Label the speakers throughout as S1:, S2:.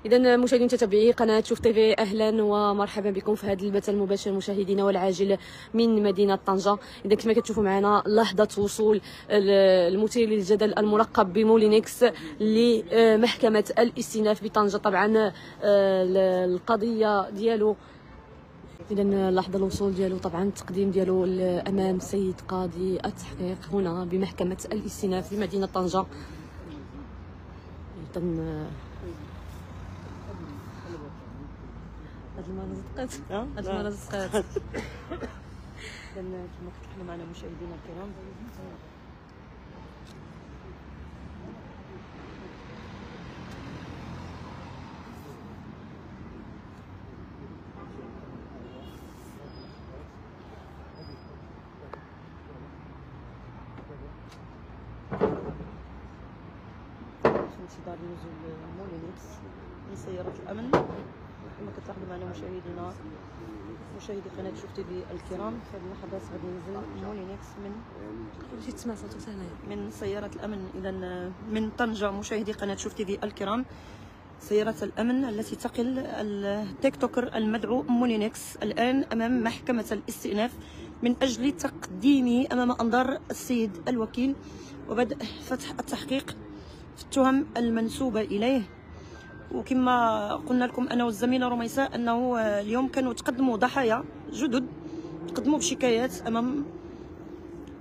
S1: إذا مشاهدين متابعي قناة شوف تيفي، أهلا ومرحبا بكم في هذا البث المباشر مشاهدينا والعاجل من مدينة طنجة. إذا كما كتشوفوا معنا لحظة وصول المثير للجدل الملقب بمولينكس لمحكمة الاستئناف بطنجة. طبعا القضية ديالو إذا لحظة الوصول ديالو، طبعا التقديم ديالو أمام السيد قاضي التحقيق هنا بمحكمة الاستئناف بمدينة طنجة. إذا هاد المرة صدقات، هاد المرة صدقات. إذا كما كتلاحظوا معنا مشاهدينا الكرام، في انتظار نزول مولينكس من سيارة الأمن. كما كتلاحظوا معنا مشاهدينا مشاهدي قناة شوف تيفي الكرام، في هذه اللحظات غادي ينزل مولينكس من سيارة الأمن. إذا من طنجة مشاهدي قناة شوف تيفي الكرام، سيارة الأمن التي تقل التيك توكر المدعو مولينكس الآن أمام محكمة الاستئناف من أجل تقديمه أمام أنظار السيد الوكيل وبدء فتح التحقيق في التهم المنسوبة إليه. وكما قلنا لكم أنا والزميلة رميساء أنه اليوم كانوا تقدموا ضحايا جدد، تقدموا بشكايات أمام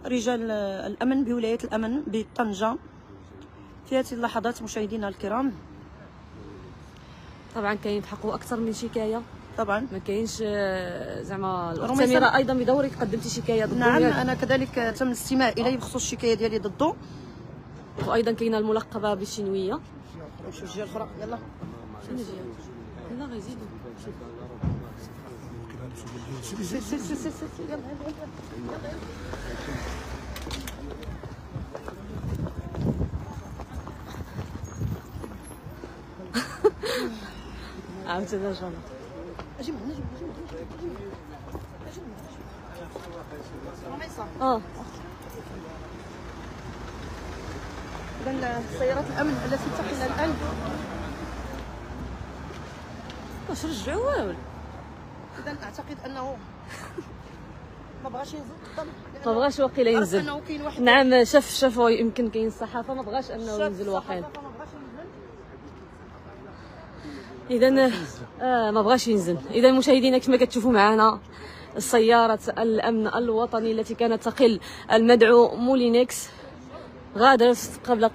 S1: رجال الأمن بولاية الأمن بطنجة في هذه اللحظات مشاهدينا الكرام. طبعا كاين بحقه أكثر من شكاية، طبعا ما كاينش زعما سميرة أيضا بدورك قدمتي شكاية ضده. نعم أنا كذلك تم الاستماع إلي بخصوص الشكاية ديالي ضده، وأيضا كاينة الملقبة بالشنوية. نمشيو الجهة الأخرى، يلا شنو جهة؟ يلا غيزيدو يلا عاوتاني جون اجي معنا إذا سيارات الأمن التي تقل الآن واش رجعوها ولا؟ إذا أعتقد أنه ما بغاش ينزل قدام، ما بغاش واقيلا ينزل. نعم شافوا يمكن كاين الصحافة ما بغاش أنه ينزل واقيلا. إذا ما بغاش ينزل. إذا مشاهدينا كما كتشوفوا معنا سيارة الأمن الوطني التي كانت تقل المدعو مولينكس غادرت قبل